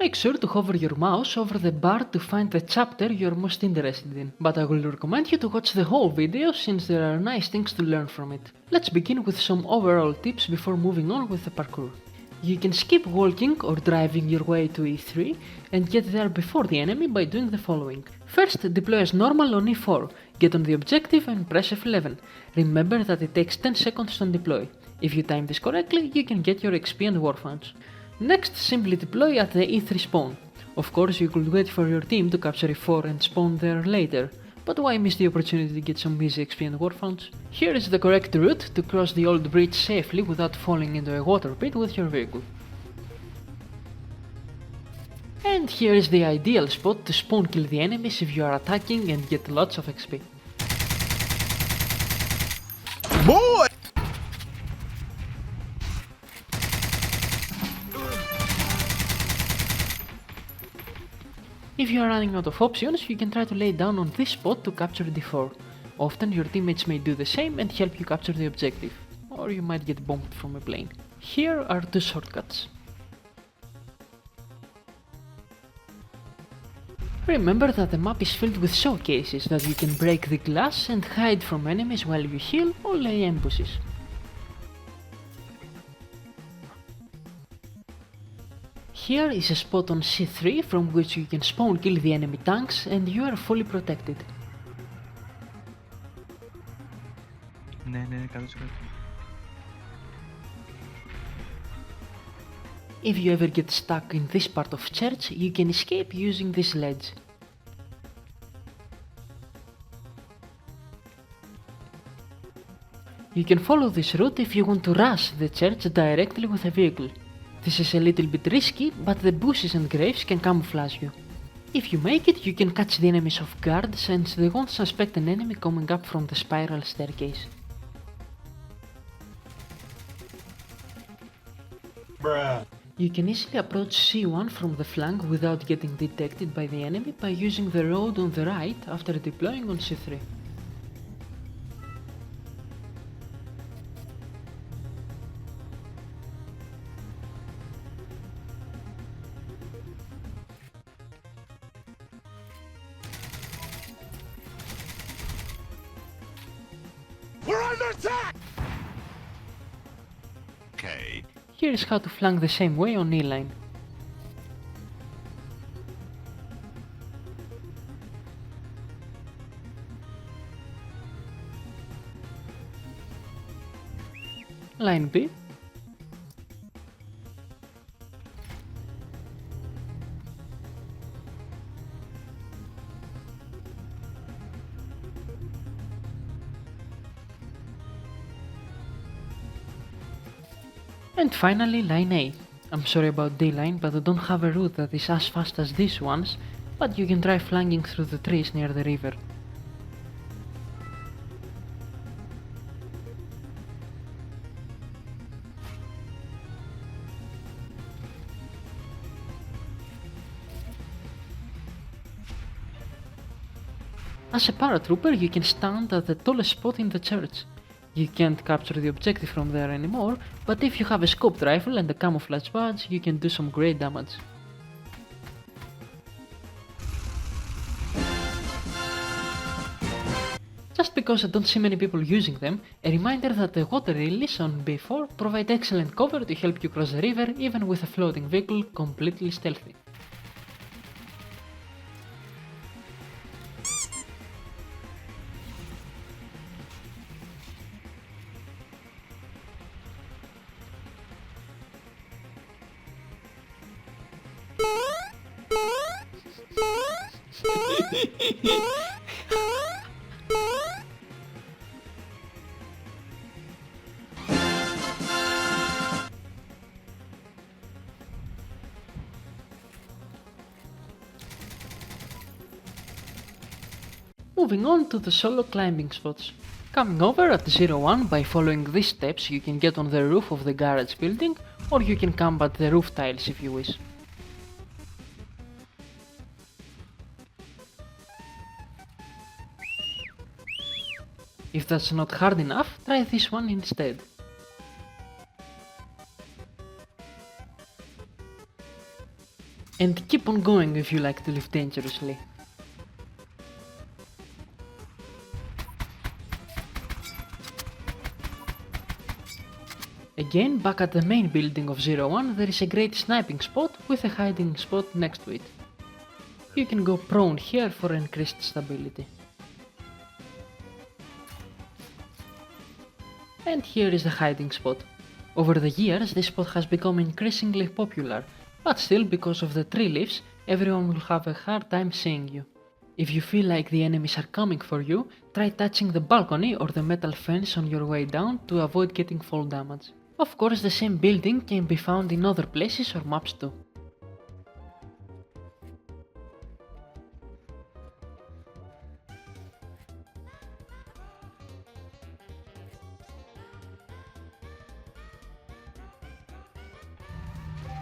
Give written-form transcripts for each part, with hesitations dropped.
Make sure to hover your mouse over the bar to find the chapter you're most interested in, but I will recommend you to watch the whole video since there are nice things to learn from it. Let's begin with some overall tips before moving on with the parkour. You can skip walking or driving your way to E3 and get there before the enemy by doing the following. First, deploy as normal on E4, get on the objective and press F11. Remember that it takes 10 seconds to deploy. If you time this correctly, you can get your XP and Warfunds. Next, simply deploy at the E3 spawn. Of course, you could wait for your team to capture E4 and spawn there later, but why miss the opportunity to get some easy XP and Warfunds? Here is the correct route to cross the old bridge safely without falling into a water pit with your vehicle. And here is the ideal spot to spawn kill the enemies if you are attacking and get lots of XP. Boy! If you are running out of options, you can try to lay down on this spot to capture D4. Often your teammates may do the same and help you capture the objective, or you might get bombed from a plane. Here are two shortcuts. Remember that the map is filled with showcases that you can break the glass and hide from enemies while you heal or lay ambushes. Here is a spot on C3 from which you can spawn kill the enemy tanks and you are fully protected. Ναι, κάτω. If you ever get stuck in this part of church, you can escape using this ledge. You can follow this route if you want to rush the church directly with a vehicle. This is a little bit risky, but the bushes and graves can camouflage you. If you make it, you can catch the enemies off guard since they won't suspect an enemy coming up from the spiral staircase. Bruh. You can easily approach C1 from the flank without getting detected by the enemy by using the road on the right after deploying on C3. We're under attack! Okay. Here is how to flank the same way on E-line. Line B. And finally, line A. I'm sorry about D-line, but I don't have a route that is as fast as these ones, but you can try flanking through the trees near the river. As a paratrooper, you can stand at the tallest spot in the church. You can't capture the objective from there anymore, but if you have a scoped rifle and a camouflage badge, you can do some great damage. Just because I don't see many people using them, a reminder that the water lilies on B4 provide excellent cover to help you cross the river even with a floating vehicle completely stealthy. Moving on to the solo climbing spots. Coming over at 01 by following these steps you can get on the roof of the garage building, or you can camp at the roof tiles if you wish. If that's not hard enough, try this one instead. And keep on going if you like to live dangerously. Again, back at the main building of 01, there is a great sniping spot with a hiding spot next to it. You can go prone here for increased stability. And here is the hiding spot. Over the years, this spot has become increasingly popular, but still, because of the tree leaves, everyone will have a hard time seeing you. If you feel like the enemies are coming for you, try touching the balcony or the metal fence on your way down to avoid getting fall damage. Of course, the same building can be found in other places or maps too.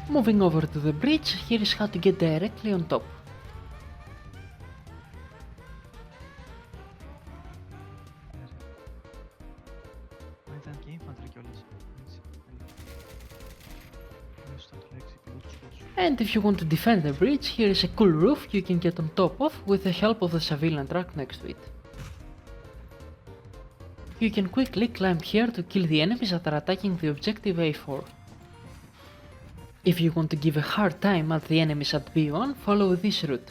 Moving over to the bridge, here is how to get directly on top. Ήταν και infantry κιόλας. Έτσι. Στο λέξη πιλότους πόντους. And if you want to defend the bridge, here is a cool roof you can get on top of with the help of the civilian truck next to it. You can quickly climb here to kill the enemies that are attacking the objective A4. If you want to give a hard time at the enemies at B1, follow this route.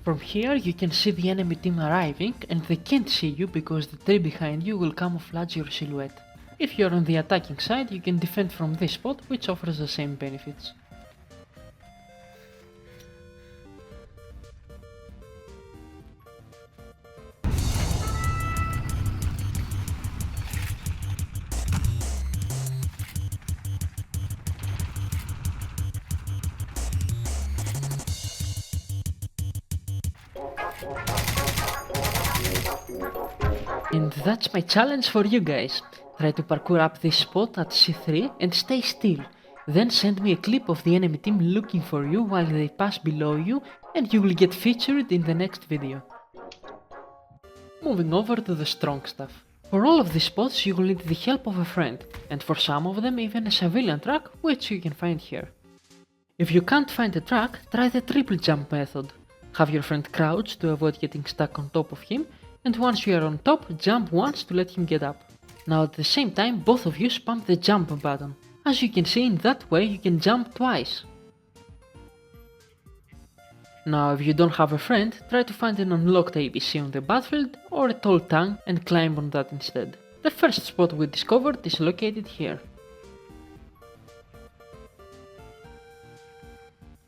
From here you can see the enemy team arriving and they can't see you because the tree behind you will camouflage your silhouette. If you're on the attacking side, you can defend from this spot, which offers the same benefits. And that's my challenge for you guys. Try to parkour up this spot at C3 and stay still. Then send me a clip of the enemy team looking for you while they pass below you and you will get featured in the next video. Moving over to the strong stuff. For all of these spots you will need the help of a friend, and for some of them even a civilian truck, which you can find here. If you can't find a truck, try the triple jump method. Have your friend crouch to avoid getting stuck on top of him, and once you are on top, jump once to let him get up. Now at the same time, both of you spam the jump button. As you can see, in that way you can jump twice. Now if you don't have a friend, try to find an unlocked ABC on the battlefield or a tall tank and climb on that instead. The first spot we discovered is located here.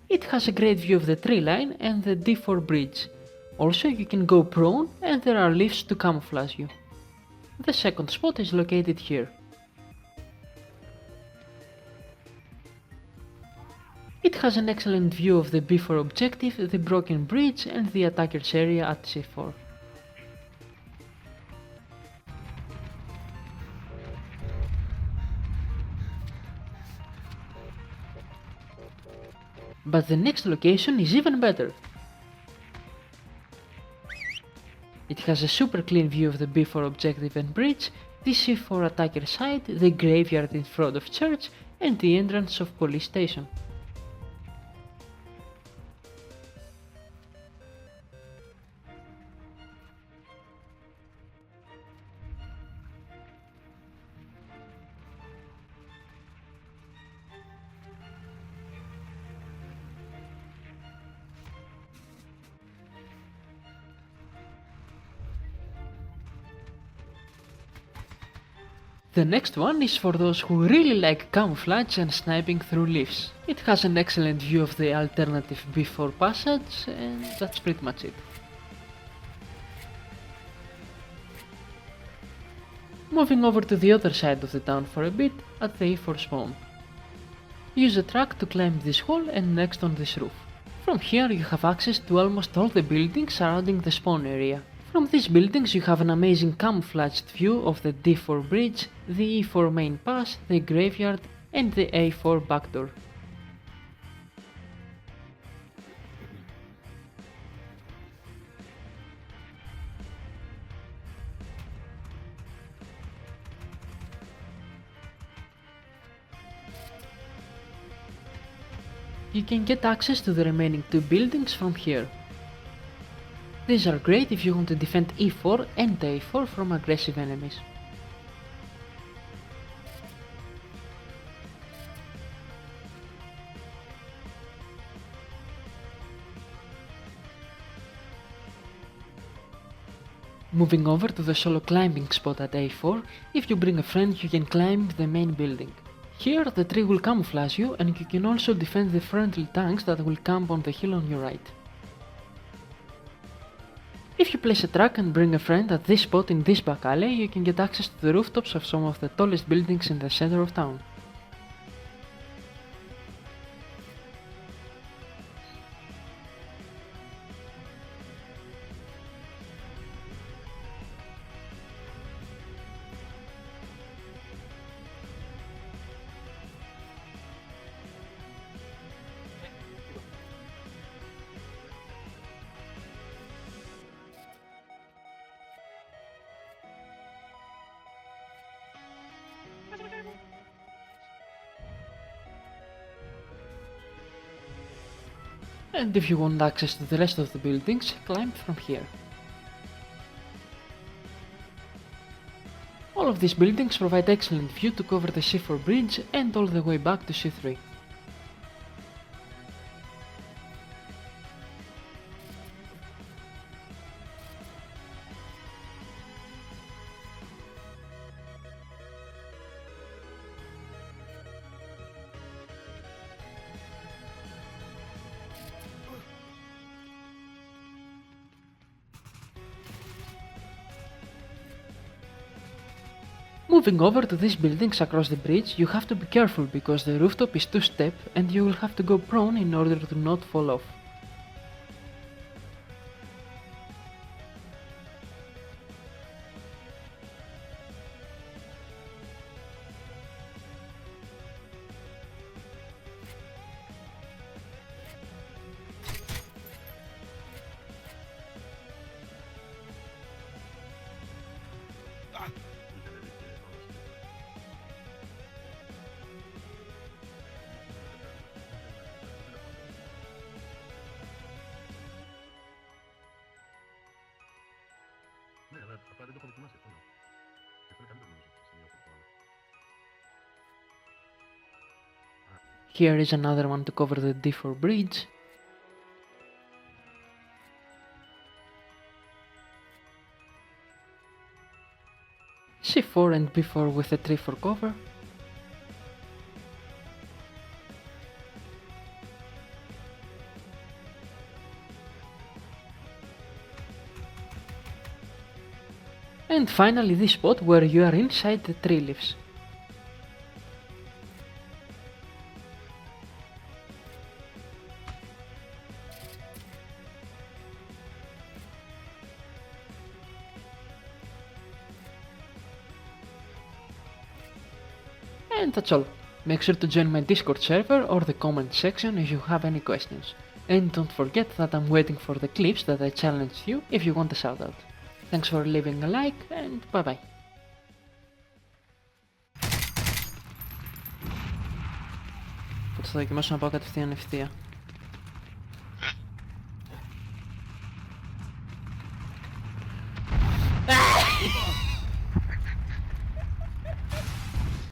It has a great view of the tree line and the D4 bridge. Also, you can go prone and there are leaves to camouflage you. The second spot is located here. It has an excellent view of the B4 objective, the broken bridge and the attacker's area at C4. But the next location is even better. It has a super clean view of the B4 objective and bridge, the C4 attacker side, the graveyard in front of church and the entrance of police station. The next one is for those who really like camouflage and sniping through leaves. It has an excellent view of the alternative B4 passage and that's pretty much it. Moving over to the other side of the town for a bit, at the A4 spawn. Use a truck to climb this wall and next on this roof. From here you have access to almost all the buildings surrounding the spawn area. From these buildings you have an amazing camouflaged view of the D4 bridge, the E4 main pass, the graveyard and the A4 backdoor. You can get access to the remaining 2 buildings from here. These are great if you want to defend E4 and A4 from aggressive enemies. Moving over to the solo climbing spot at A4, if you bring a friend you can climb the main building. Here the tree will camouflage you and you can also defend the friendly tanks that will camp on the hill on your right. If you place a truck and bring a friend at this spot in this back alley, you can get access to the rooftops of some of the tallest buildings in the center of town. And if you want access to the rest of the buildings, climb from here. All of these buildings provide excellent view to cover the C4 bridge and all the way back to C3. Moving over to these buildings across the bridge, you have to be careful because the rooftop is 2-step and you will have to go prone in order to not fall off. Here is another one to cover the D4 bridge. C4 and B4 with a tree for cover. And finally this spot where you are inside the tree leaves. And that's all. Make sure to join my Discord server or the comment section if you have any questions. And don't forget that I'm waiting for the clips that I challenged you if you want a shoutout. Thanks for leaving a like and bye bye. Θα το δοκιμάσω να πάω κατευθείαν ευθεία.